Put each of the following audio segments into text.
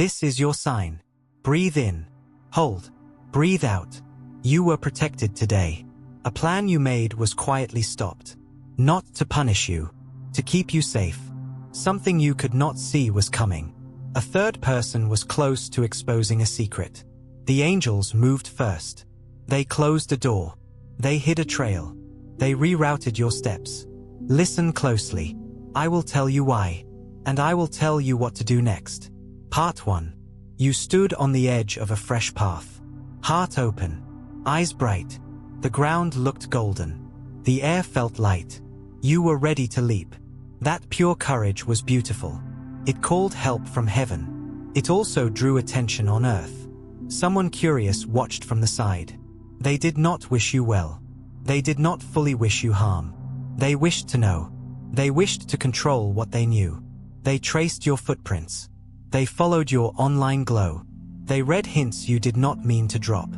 This is your sign. Breathe in. Hold. Breathe out. You were protected today. A plan you made was quietly stopped. Not to punish you. To keep you safe. Something you could not see was coming. A third person was close to exposing a secret. The angels moved first. They closed a door. They hid a trail. They rerouted your steps. Listen closely. I will tell you why. And I will tell you what to do next. Part 1. You stood on the edge of a fresh path. Heart open. Eyes bright. The ground looked golden. The air felt light. You were ready to leap. That pure courage was beautiful. It called help from heaven. It also drew attention on earth. Someone curious watched from the side. They did not wish you well. They did not fully wish you harm. They wished to know. They wished to control what they knew. They traced your footprints. They followed your online glow. They read hints you did not mean to drop.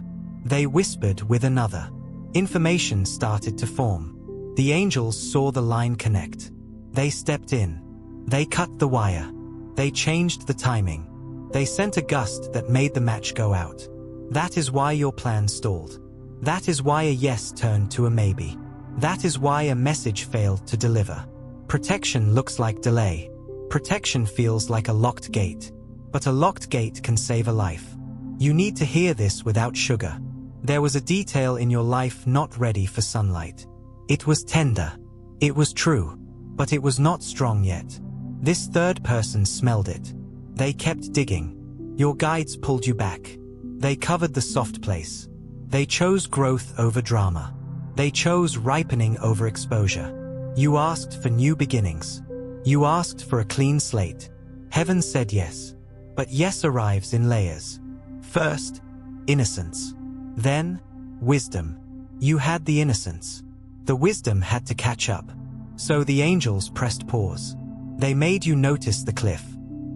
They whispered with another. Information started to form. The angels saw the line connect. They stepped in. They cut the wire. They changed the timing. They sent a gust that made the match go out. That is why your plan stalled. That is why a yes turned to a maybe. That is why a message failed to deliver. Protection looks like delay. Protection feels like a locked gate. But a locked gate can save a life. You need to hear this without sugar. There was a detail in your life not ready for sunlight. It was tender. It was true. But it was not strong yet. This third person smelled it. They kept digging. Your guides pulled you back. They covered the soft place. They chose growth over drama. They chose ripening over exposure. You asked for new beginnings. You asked for a clean slate. Heaven said yes. But yes arrives in layers. First, innocence. Then, wisdom. You had the innocence. The wisdom had to catch up. So the angels pressed pause. They made you notice the cliff.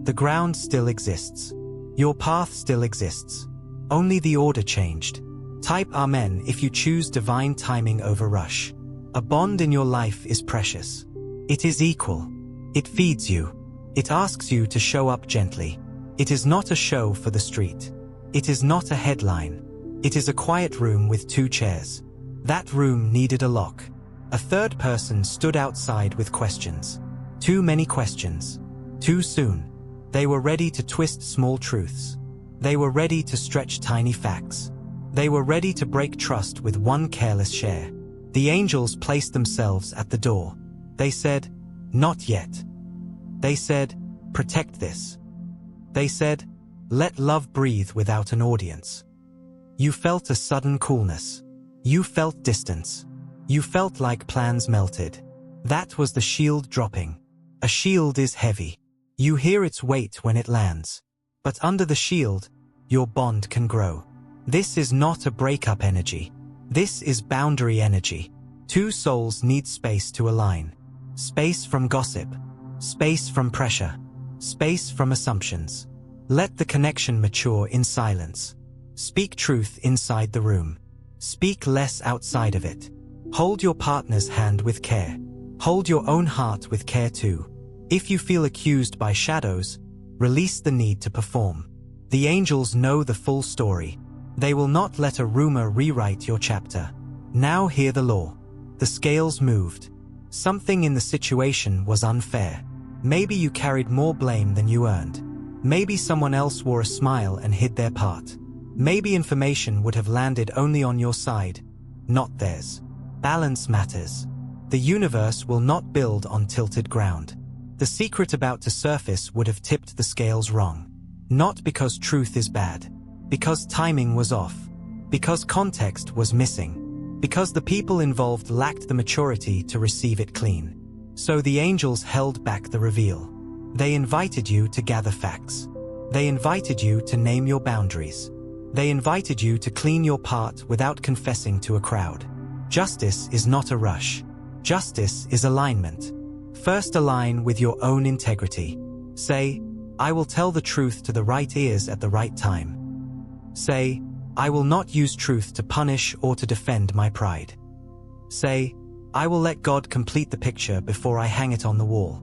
The ground still exists. Your path still exists. Only the order changed. Type Amen if you choose divine timing over rush. A bond in your life is precious. It is equal. It feeds you. It asks you to show up gently. It is not a show for the street. It is not a headline. It is a quiet room with 2 chairs. That room needed a lock. A third person stood outside with questions. Too many questions. Too soon. They were ready to twist small truths. They were ready to stretch tiny facts. They were ready to break trust with one careless share. The angels placed themselves at the door. They said, "Not yet." They said, "Protect this." They said, "Let love breathe without an audience." You felt a sudden coolness. You felt distance. You felt like plans melted. That was the shield dropping. A shield is heavy. You hear its weight when it lands. But under the shield, your bond can grow. This is not a breakup energy. This is boundary energy. 2 souls need space to align. Space from gossip. Space from pressure. Space from assumptions. Let the connection mature in silence. Speak truth inside the room. Speak less outside of it. Hold your partner's hand with care. Hold your own heart with care too. If you feel accused by shadows, release the need to perform. The angels know the full story. They will not let a rumor rewrite your chapter. Now hear the law. The scales moved. Something in the situation was unfair. Maybe you carried more blame than you earned. Maybe someone else wore a smile and hid their part. Maybe information would have landed only on your side, not theirs. Balance matters. The universe will not build on tilted ground. The secret about to surface would have tipped the scales wrong. Not because truth is bad. Because timing was off. Because context was missing. Because the people involved lacked the maturity to receive it clean. So the angels held back the reveal. They invited you to gather facts. They invited you to name your boundaries. They invited you to clean your part without confessing to a crowd. Justice is not a rush. Justice is alignment. First align with your own integrity. Say, "I will tell the truth to the right ears at the right time." Say, "I will not use truth to punish or to defend my pride." Say, "I will let God complete the picture before I hang it on the wall."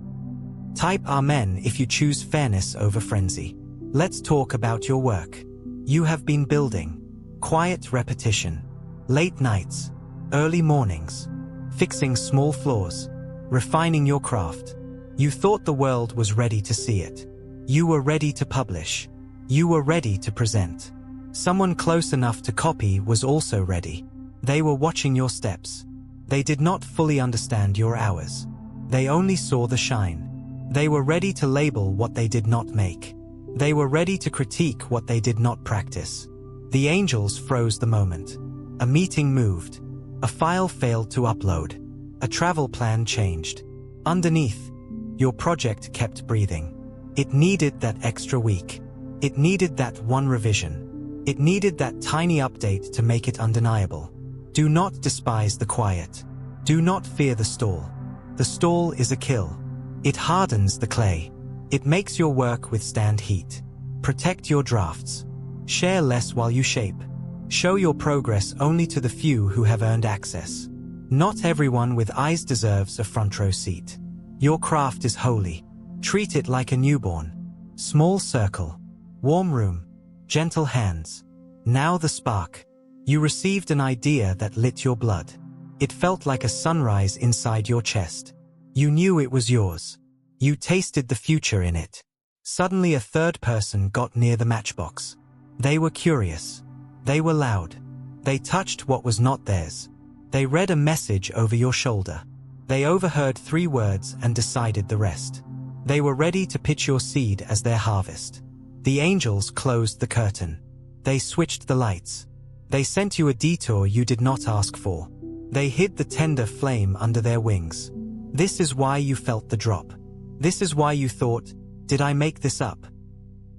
Type Amen if you choose fairness over frenzy. Let's talk about your work. You have been building. Quiet repetition. Late nights. Early mornings. Fixing small flaws. Refining your craft. You thought the world was ready to see it. You were ready to publish. You were ready to present. Someone close enough to copy was also ready. They were watching your steps. They did not fully understand your hours. They only saw the shine. They were ready to label what they did not make. They were ready to critique what they did not practice. The angels froze the moment. A meeting moved. A file failed to upload. A travel plan changed. Underneath, your project kept breathing. It needed that extra week. It needed that one revision. It needed that tiny update to make it undeniable. Do not despise the quiet. Do not fear the stall. The stall is a kill. It hardens the clay. It makes your work withstand heat. Protect your drafts. Share less while you shape. Show your progress only to the few who have earned access. Not everyone with eyes deserves a front row seat. Your craft is holy. Treat it like a newborn. Small circle. Warm room. Gentle hands. Now the spark. You received an idea that lit your blood. It felt like a sunrise inside your chest. You knew it was yours. You tasted the future in it. Suddenly a third person got near the matchbox. They were curious. They were loud. They touched what was not theirs. They read a message over your shoulder. They overheard 3 words and decided the rest. They were ready to pitch your seed as their harvest. The angels closed the curtain. They switched the lights. They sent you a detour you did not ask for. They hid the tender flame under their wings. This is why you felt the drop. This is why you thought, did I make this up?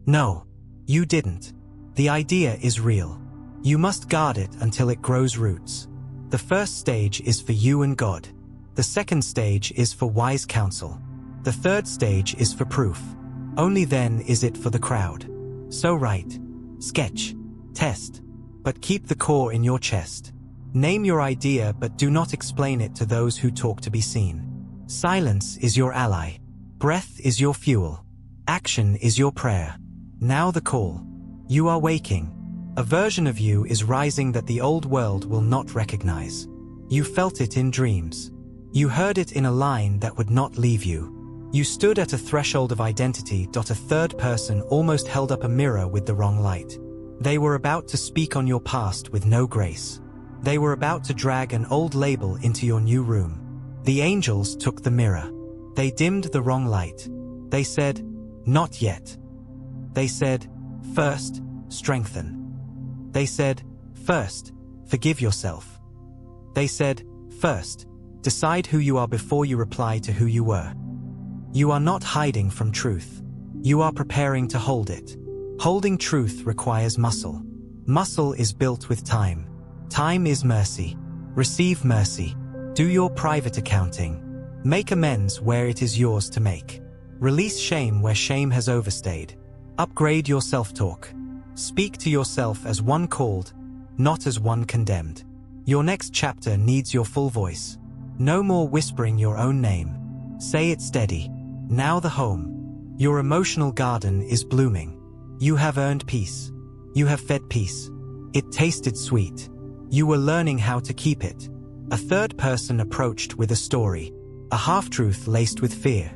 No, you didn't. The idea is real. You must guard it until it grows roots. The first stage is for you and God. The second stage is for wise counsel. The third stage is for proof. Only then is it for the crowd. So write, sketch, test, but keep the core in your chest. Name your idea but do not explain it to those who talk to be seen. Silence is your ally. Breath is your fuel. Action is your prayer. Now the call. You are waking. A version of you is rising that the old world will not recognize. You felt it in dreams. You heard it in a line that would not leave you. You stood at a threshold of identity. A third person almost held up a mirror with the wrong light. They were about to speak on your past with no grace. They were about to drag an old label into your new room. The angels took the mirror. They dimmed the wrong light. They said, not yet. They said, first, strengthen. They said, first, forgive yourself. They said, first, decide who you are before you reply to who you were. You are not hiding from truth. You are preparing to hold it. Holding truth requires muscle. Muscle is built with time. Time is mercy. Receive mercy. Do your private accounting. Make amends where it is yours to make. Release shame where shame has overstayed. Upgrade your self-talk. Speak to yourself as one called, not as one condemned. Your next chapter needs your full voice. No more whispering your own name. Say it steady. Now the home. Your emotional garden is blooming. You have earned peace. You have fed peace. It tasted sweet. You were learning how to keep it. A third person approached with a story. A half-truth laced with fear.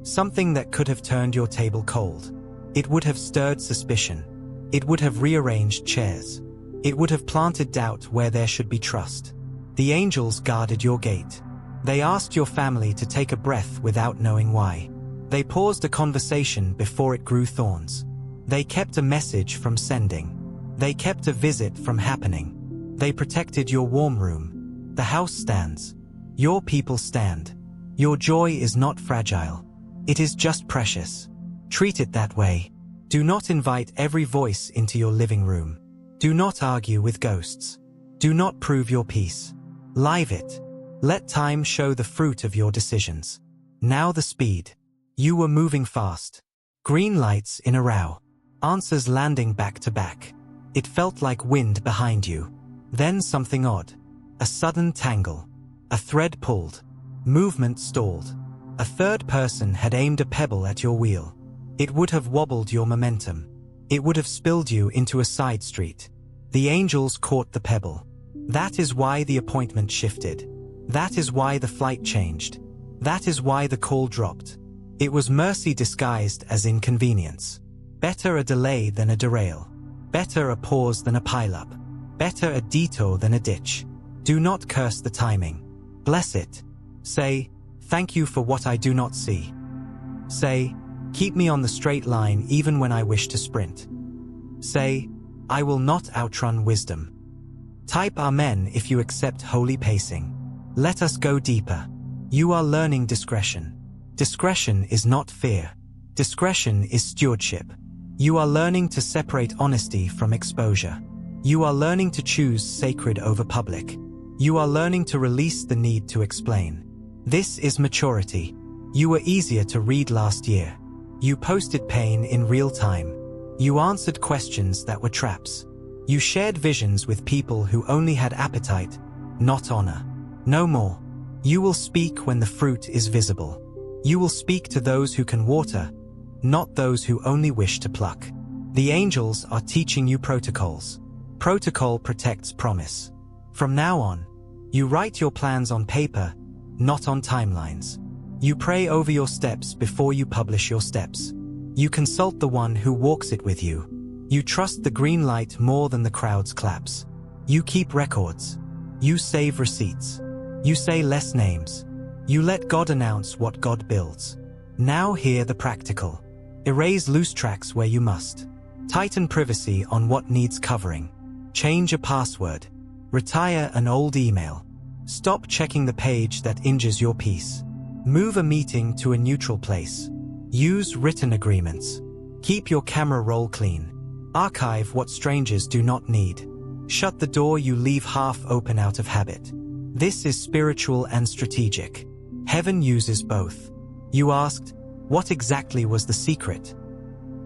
Something that could have turned your table cold. It would have stirred suspicion. It would have rearranged chairs. It would have planted doubt where there should be trust. The angels guarded your gate. They asked your family to take a breath without knowing why. They paused a conversation before it grew thorns. They kept a message from sending. They kept a visit from happening. They protected your warm room. The house stands. Your people stand. Your joy is not fragile. It is just precious. Treat it that way. Do not invite every voice into your living room. Do not argue with ghosts. Do not prove your peace. Live it. Let time show the fruit of your decisions. Now the speed. You were moving fast. Green lights in a row. Answers landing back to back. It felt like wind behind you. Then something odd. A sudden tangle. A thread pulled. Movement stalled. A third person had aimed a pebble at your wheel. It would have wobbled your momentum. It would have spilled you into a side street. The angels caught the pebble. That is why the appointment shifted. That is why the flight changed. That is why the call dropped. It was mercy disguised as inconvenience. Better a delay than a derail. Better a pause than a pileup. Better a detour than a ditch. Do not curse the timing. Bless it. Say, thank you for what I do not see. Say, keep me on the straight line even when I wish to sprint. Say, I will not outrun wisdom. Type Amen if you accept holy pacing. Let us go deeper. You are learning discretion. Discretion is not fear. Discretion is stewardship. You are learning to separate honesty from exposure. You are learning to choose sacred over public. You are learning to release the need to explain. This is maturity. You were easier to read last year. You posted pain in real time. You answered questions that were traps. You shared visions with people who only had appetite, not honor. No more. You will speak when the fruit is visible. You will speak to those who can water, not those who only wish to pluck. The angels are teaching you protocols. Protocol protects promise. From now on, you write your plans on paper, not on timelines. You pray over your steps before you publish your steps. You consult the one who walks it with you. You trust the green light more than the crowd's claps. You keep records. You save receipts. You say less names. You let God announce what God builds. Now hear the practical. Erase loose tracks where you must. Tighten privacy on what needs covering. Change a password. Retire an old email. Stop checking the page that injures your peace. Move a meeting to a neutral place. Use written agreements. Keep your camera roll clean. Archive what strangers do not need. Shut the door you leave half open out of habit. This is spiritual and strategic. Heaven uses both. You asked, what exactly was the secret?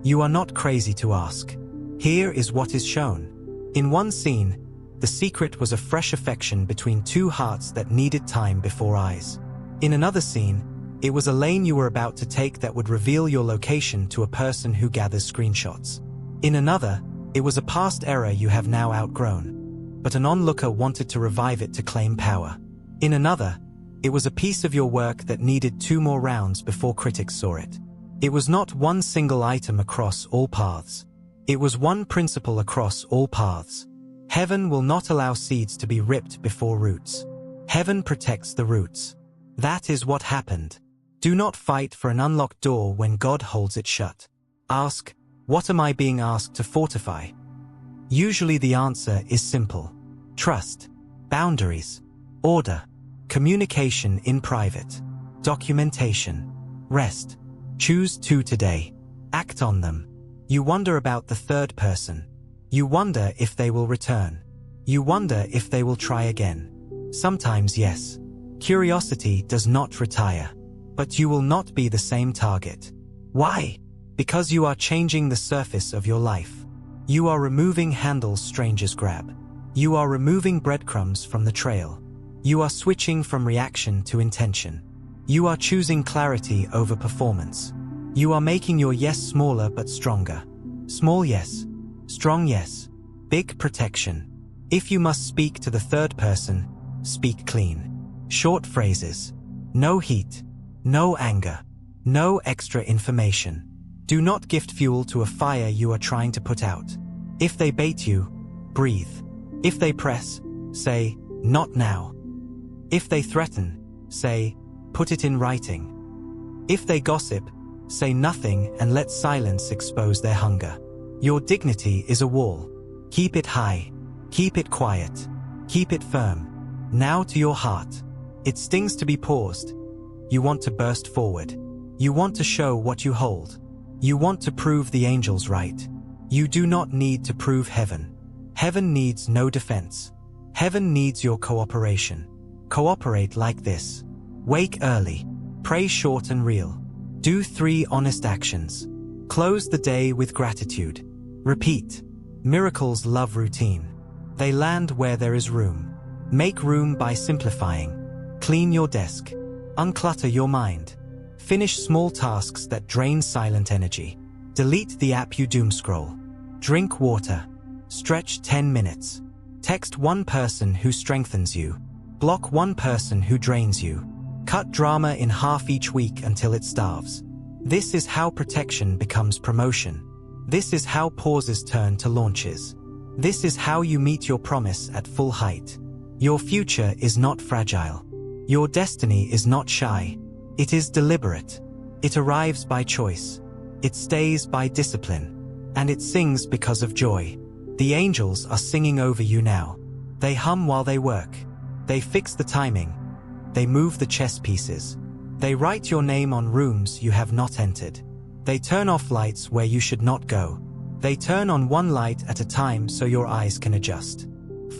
You are not crazy to ask. Here is what is shown. In one scene, the secret was a fresh affection between two hearts that needed time before eyes. In another scene, it was a lane you were about to take that would reveal your location to a person who gathers screenshots. In another, it was a past error you have now outgrown, but an onlooker wanted to revive it to claim power. In another, it was a piece of your work that needed 2 more rounds before critics saw it. It was not one single item across all paths. It was one principle across all paths. Heaven will not allow seeds to be ripped before roots. Heaven protects the roots. That is what happened. Do not fight for an unlocked door when God holds it shut. Ask, what am I being asked to fortify? Usually the answer is simple. Trust, boundaries, order, communication in private, documentation, rest. Choose 2 today. Act on them. You wonder about the third person. You wonder if they will return. You wonder if they will try again. Sometimes yes. Curiosity does not retire. But you will not be the same target. Why? Because you are changing the surface of your life. You are removing handles strangers grab. You are removing breadcrumbs from the trail. You are switching from reaction to intention. You are choosing clarity over performance. You are making your yes smaller but stronger. Small yes. Strong yes. Big protection. If you must speak to the third person, speak clean. Short phrases. No heat. No anger. No extra information. Do not gift fuel to a fire you are trying to put out. If they bait you, breathe. If they press, say, not now. If they threaten, say, put it in writing. If they gossip, say nothing and let silence expose their hunger. Your dignity is a wall. Keep it high. Keep it quiet. Keep it firm. Now to your heart. It stings to be paused. You want to burst forward. You want to show what you hold. You want to prove the angels right. You do not need to prove heaven. Heaven needs no defense. Heaven needs your cooperation. Cooperate like this. Wake early. Pray short and real. Do 3 honest actions. Close the day with gratitude. Repeat. Miracles love routine. They land where there is room. Make room by simplifying. Clean your desk. Unclutter your mind. Finish small tasks that drain silent energy. Delete the app you doomscroll. Drink water. Stretch 10 minutes. Text one person who strengthens you. Block one person who drains you. Cut drama in half each week until it starves. This is how protection becomes promotion. This is how pauses turn to launches. This is how you meet your promise at full height. Your future is not fragile. Your destiny is not shy. It is deliberate. It arrives by choice. It stays by discipline. And it sings because of joy. The angels are singing over you now. They hum while they work. They fix the timing. They move the chess pieces. They write your name on rooms you have not entered. They turn off lights where you should not go. They turn on one light at a time so your eyes can adjust.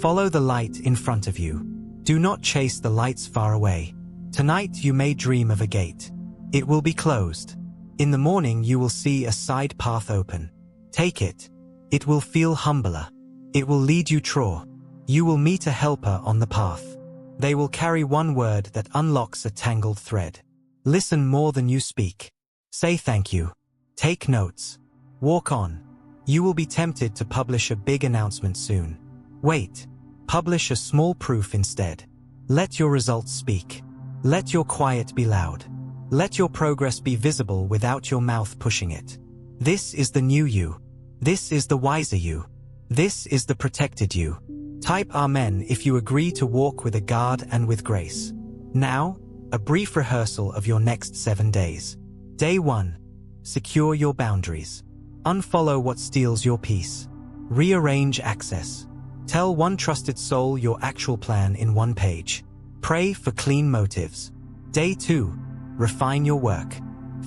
Follow the light in front of you. Do not chase the lights far away. Tonight you may dream of a gate. It will be closed. In the morning you will see a side path open. Take it. It will feel humbler. It will lead you true. You will meet a helper on the path. They will carry one word that unlocks a tangled thread. Listen more than you speak. Say thank you. Take notes. Walk on. You will be tempted to publish a big announcement soon. Wait. Publish a small proof instead. Let your results speak. Let your quiet be loud. Let your progress be visible without your mouth pushing it. This is the new you. This is the wiser you. This is the protected you. Type Amen if you agree to walk with a guard and with grace. Now, a brief rehearsal of your next 7 days. Day 1. Secure your boundaries. Unfollow what steals your peace. Rearrange access. Tell one trusted soul your actual plan in one page. Pray for clean motives. Day 2. Refine your work.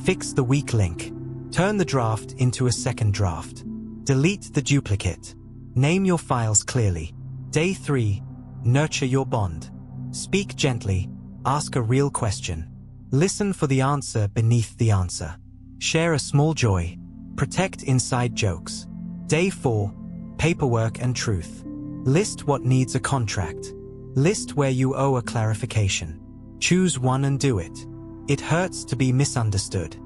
Fix the weak link. Turn the draft into a second draft. Delete the duplicate. Name your files clearly. Day 3. Nurture your bond. Speak gently. Ask a real question. Listen for the answer beneath the answer. Share a small joy. Protect inside jokes. Day 4. Paperwork and truth. List what needs a contract. List where you owe a clarification. Choose one and do it. It hurts to be misunderstood.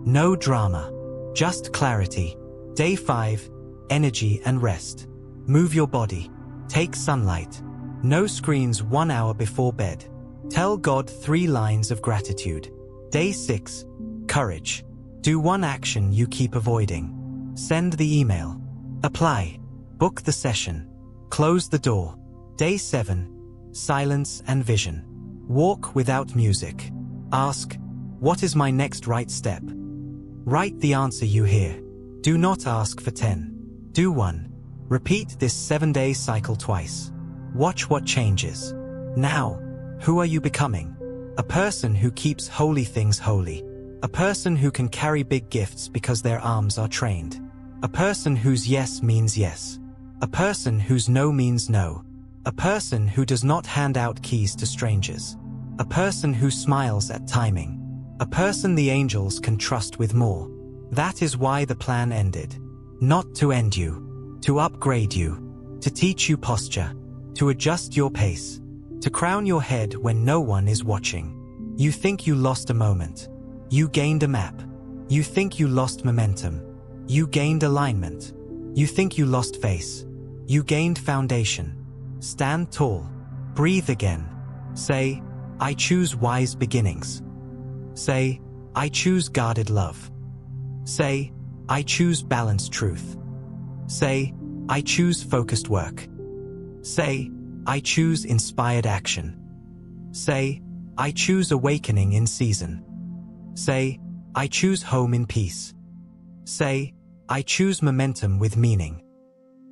No drama. Just clarity. Day 5. Energy and rest. Move your body. Take sunlight. No screens 1 hour before bed. Tell God 3 lines of gratitude. Day 6. Courage. Do one action you keep avoiding. Send the email. Apply. Book the session. Close the door. Day 7. Silence and vision. Walk without music. Ask, what is my next right step? Write the answer you hear. Do not ask for 10. Do 1. Repeat this 7-day cycle twice. Watch what changes. Now, who are you becoming? A person who keeps holy things holy. A person who can carry big gifts because their arms are trained. A person whose yes means yes. A person whose no means no. A person who does not hand out keys to strangers. A person who smiles at timing. A person the angels can trust with more. That is why the plan ended. Not to end you. To upgrade you. To teach you posture. To adjust your pace. To crown your head when no one is watching. You think you lost a moment. You gained a map. You think you lost momentum. You gained alignment. You think you lost face. You gained foundation. Stand tall. Breathe again. Say, I choose wise beginnings. Say, I choose guarded love. Say, I choose balanced truth. Say, I choose focused work. Say, I choose inspired action. Say, I choose awakening in season. Say, I choose home in peace. Say, I choose momentum with meaning.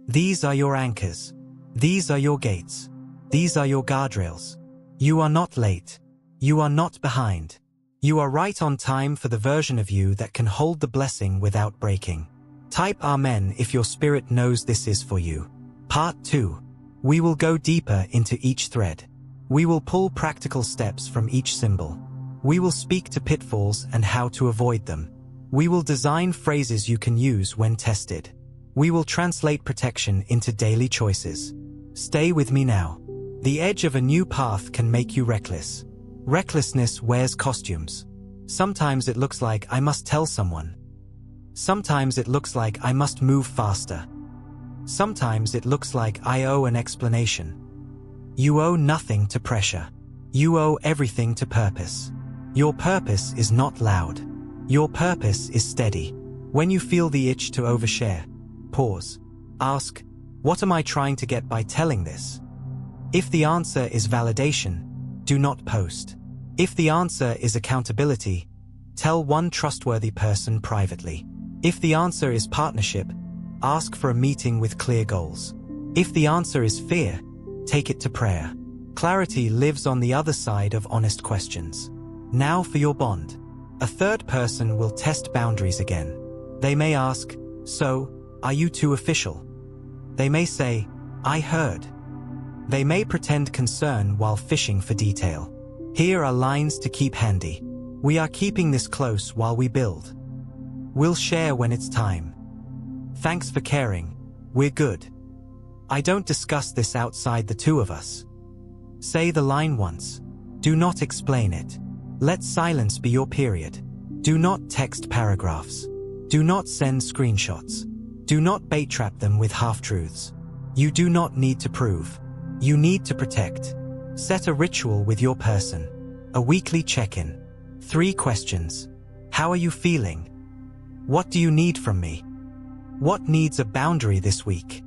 These are your anchors. These are your gates. These are your guardrails. You are not late. You are not behind. You are right on time for the version of you that can hold the blessing without breaking. Type Amen if your spirit knows this is for you. Part 2. We will go deeper into each thread. We will pull practical steps from each symbol. We will speak to pitfalls and how to avoid them. We will design phrases you can use when tested. We will translate protection into daily choices. Stay with me now. The edge of a new path can make you reckless. Recklessness wears costumes. Sometimes it looks like I must tell someone. Sometimes it looks like I must move faster. Sometimes it looks like I owe an explanation. You owe nothing to pressure. You owe everything to purpose. Your purpose is not loud. Your purpose is steady. When you feel the itch to overshare, pause. Ask, what am I trying to get by telling this? If the answer is validation, do not post. If the answer is accountability, tell one trustworthy person privately. If the answer is partnership, ask for a meeting with clear goals. If the answer is fear, take it to prayer. Clarity lives on the other side of honest questions. Now for your bond. A third person will test boundaries again. They may ask, so, are you too official? They may say, I heard. They may pretend concern while fishing for detail. Here are lines to keep handy. We are keeping this close while we build. We'll share when it's time. Thanks for caring. We're good. I don't discuss this outside the two of us. Say the line once. Do not explain it. Let silence be your period. Do not text paragraphs. Do not send screenshots. Do not bait trap them with half-truths. You do not need to prove. You need to protect. Set a ritual with your person. A weekly check-in. 3 questions. How are you feeling? What do you need from me? What needs a boundary this week?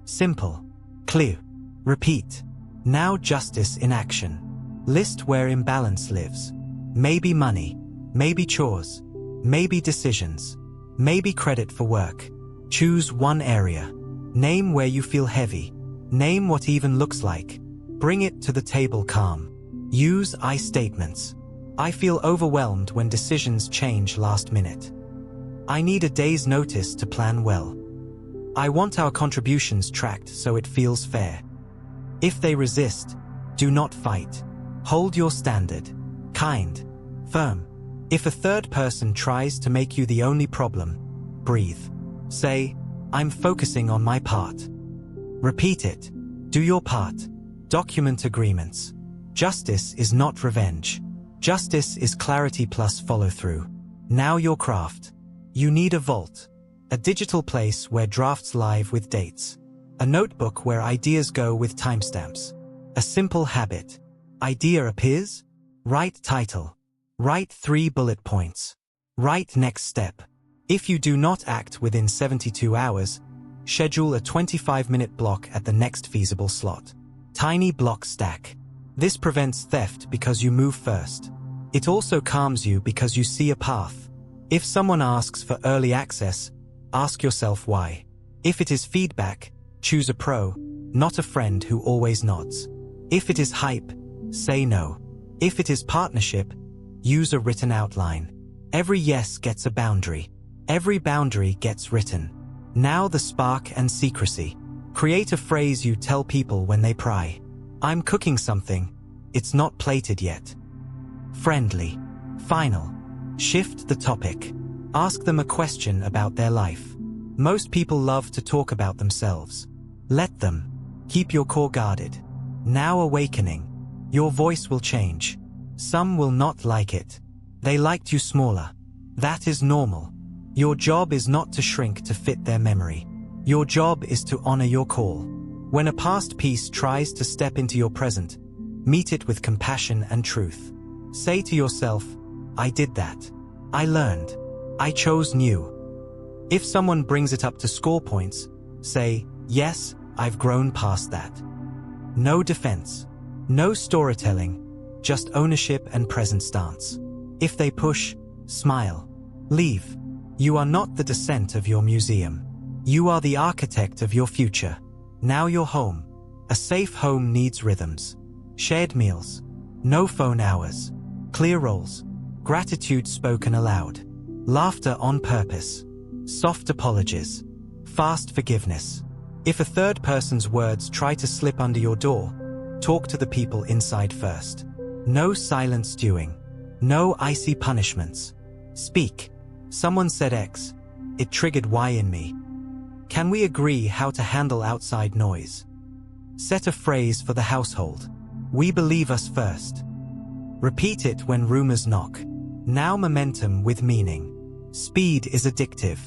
Simple. Clear. Repeat. Now justice in action. List where imbalance lives. Maybe money. Maybe chores. Maybe decisions. Maybe credit for work. Choose one area. Name where you feel heavy. Name what even looks like. Bring it to the table calm. Use I statements. I feel overwhelmed when decisions change last minute. I need a day's notice to plan well. I want our contributions tracked so it feels fair. If they resist, do not fight. Hold your standard. Kind. Firm. If a third person tries to make you the only problem, breathe. Say, I'm focusing on my part. Repeat it. Do your part. Document agreements. Justice is not revenge. Justice is clarity plus follow-through. Now your craft. You need a vault. A digital place where drafts live with dates. A notebook where ideas go with timestamps. A simple habit. Idea appears? Write title. Write 3 bullet points. Write next step. If you do not act within 72 hours, schedule a 25-minute block at the next feasible slot. Tiny block stack. This prevents theft because you move first. It also calms you because you see a path. If someone asks for early access, ask yourself why. If it is feedback, choose a pro, not a friend who always nods. If it is hype, say no. If it is partnership, use a written outline. Every yes gets a boundary. Every boundary gets written. Now the spark and secrecy. Create a phrase you tell people when they pry. I'm cooking something. It's not plated yet. Friendly. Final. Shift the topic. Ask them a question about their life. Most people love to talk about themselves. Let them. Keep your core guarded. Now awakening. Your voice will change. Some will not like it. They liked you smaller. That is normal. Your job is not to shrink to fit their memory. Your job is to honor your call. When a past piece tries to step into your present, meet it with compassion and truth. Say to yourself, I did that. I learned. I chose new. If someone brings it up to score points, say, yes, I've grown past that. No defense. No storytelling. Just ownership and present stance. If they push, smile. Leave. You are not the descent of your museum. You are the architect of your future. Now you're home. A safe home needs rhythms. Shared meals. No phone hours. Clear roles. Gratitude spoken aloud. Laughter on purpose. Soft apologies. Fast forgiveness. If a third person's words try to slip under your door, talk to the people inside first. No silent stewing. No icy punishments. Speak. Someone said X. It triggered Y in me. Can we agree how to handle outside noise? Set a phrase for the household. We believe us first. Repeat it when rumors knock. Now momentum with meaning. Speed is addictive.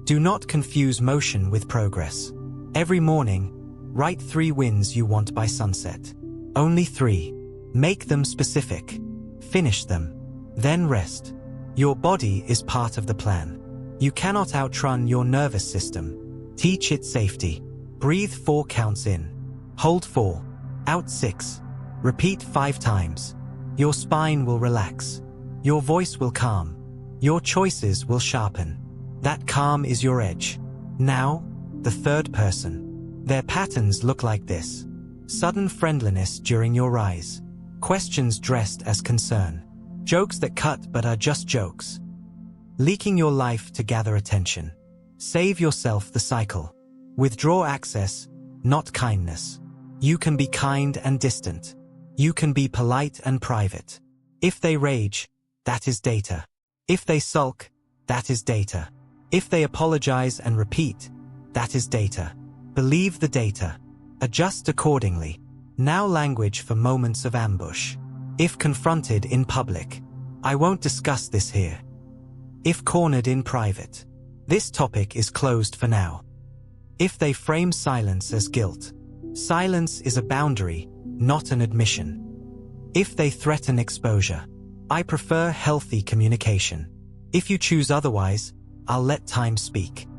Do not confuse motion with progress. Every morning, write 3 wins you want by sunset. Only 3. Make them specific. Finish them. Then rest. Your body is part of the plan. You cannot outrun your nervous system. Teach it safety. Breathe 4 counts in. Hold 4. Out 6. Repeat 5 times. Your spine will relax. Your voice will calm. Your choices will sharpen. That calm is your edge. Now, the third person. Their patterns look like this. Sudden friendliness during your rise. Questions dressed as concern. Jokes that cut but are just jokes. Leaking your life to gather attention. Save yourself the cycle. Withdraw access, not kindness. You can be kind and distant. You can be polite and private. If they rage, that is data. If they sulk, that is data. If they apologize and repeat, that is data. Believe the data. Adjust accordingly. Now language for moments of ambush. If confronted in public. I won't discuss this here. If cornered in private. This topic is closed for now. If they frame silence as guilt. Silence is a boundary, not an admission. If they threaten exposure. I prefer healthy communication. If you choose otherwise, I'll let time speak.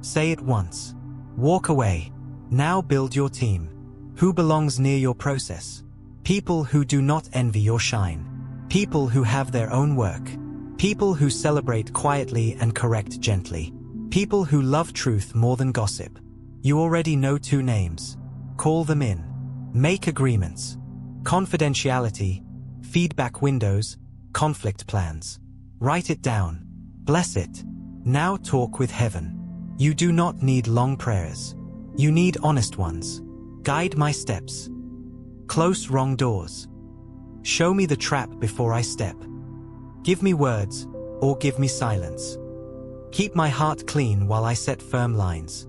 Say it once. Walk away. Now build your team. Who belongs near your process? People who do not envy your shine. People who have their own work. People who celebrate quietly and correct gently. People who love truth more than gossip. You already know 2 names. Call them in. Make agreements. Confidentiality, feedback windows, conflict plans. Write it down. Bless it. Now talk with heaven. You do not need long prayers. You need honest ones. Guide my steps. Close wrong doors. Show me the trap before I step. Give me words, or give me silence. Keep my heart clean while I set firm lines.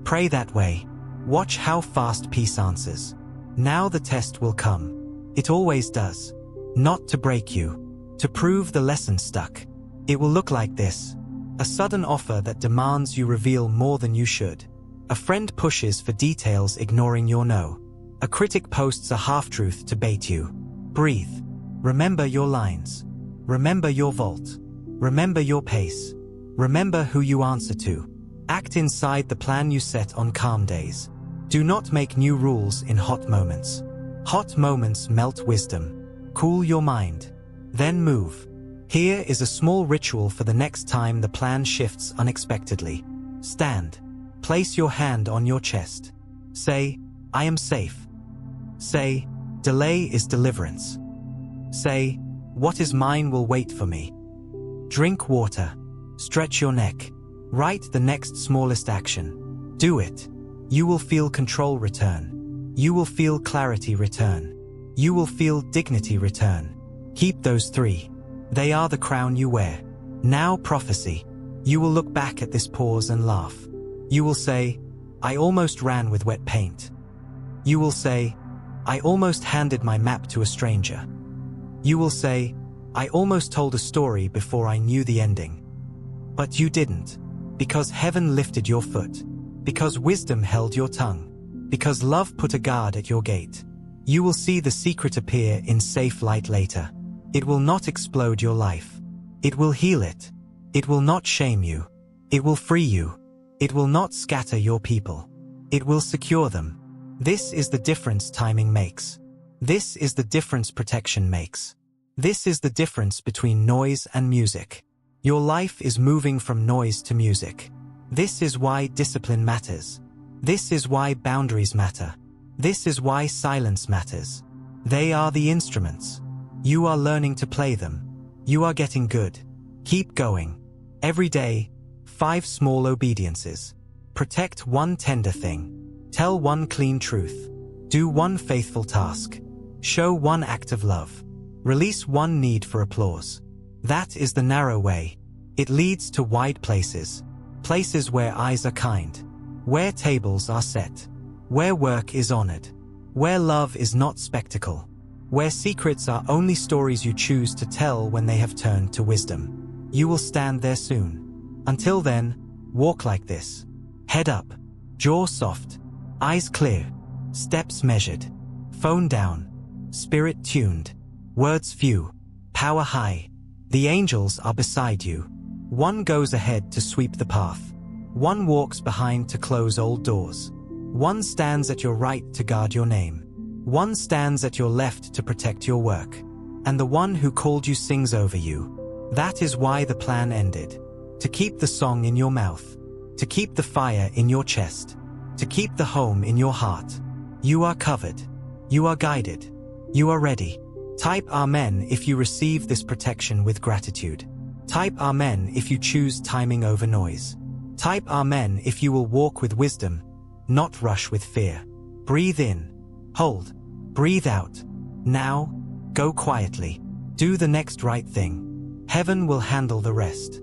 Pray that way. Watch how fast peace answers. Now the test will come. It always does. Not to break you. To prove the lesson stuck. It will look like this. A sudden offer that demands you reveal more than you should. A friend pushes for details ignoring your no. A critic posts a half-truth to bait you. Breathe. Remember your lines. Remember your vault. Remember your pace. Remember who you answer to. Act inside the plan you set on calm days. Do not make new rules in hot moments. Hot moments melt wisdom. Cool your mind. Then move. Here is a small ritual for the next time the plan shifts unexpectedly. Stand. Place your hand on your chest. Say, I am safe. Say, delay is deliverance. Say, what is mine will wait for me. Drink water. Stretch your neck. Write the next smallest action. Do it. You will feel control return. You will feel clarity return. You will feel dignity return. Keep those 3. They are the crown you wear. Now prophecy. You will look back at this pause and laugh. You will say, I almost ran with wet paint. You will say, I almost handed my map to a stranger. You will say, I almost told a story before I knew the ending. But you didn't. Because heaven lifted your foot. Because wisdom held your tongue. Because love put a guard at your gate. You will see the secret appear in safe light later. It will not explode your life. It will heal it. It will not shame you. It will free you. It will not scatter your people. It will secure them. This is the difference timing makes. This is the difference protection makes. This is the difference between noise and music. Your life is moving from noise to music. This is why discipline matters. This is why boundaries matter. This is why silence matters. They are the instruments. You are learning to play them. You are getting good. Keep going. Every day, 5 small obediences. Protect 1 tender thing. Tell 1 clean truth. Do 1 faithful task. Show 1 act of love. Release 1 need for applause. That is the narrow way. It leads to wide places. Places where eyes are kind. Where tables are set. Where work is honored. Where love is not spectacle. Where secrets are only stories you choose to tell when they have turned to wisdom. You will stand there soon. Until then, walk like this. Head up. Jaw soft, eyes clear, steps measured, phone down, spirit tuned, words few, power high. The angels are beside you. One goes ahead to sweep the path. One walks behind to close old doors. One stands at your right to guard your name. One stands at your left to protect your work. And the one who called you sings over you. That is why the plan ended. To keep the song in your mouth. To keep the fire in your chest. To keep the home in your heart. You are covered. You are guided. You are ready. Type Amen if you receive this protection with gratitude. Type Amen if you choose timing over noise. Type Amen if you will walk with wisdom, not rush with fear. Breathe in. Hold. Breathe out. Now, go quietly. Do the next right thing. Heaven will handle the rest.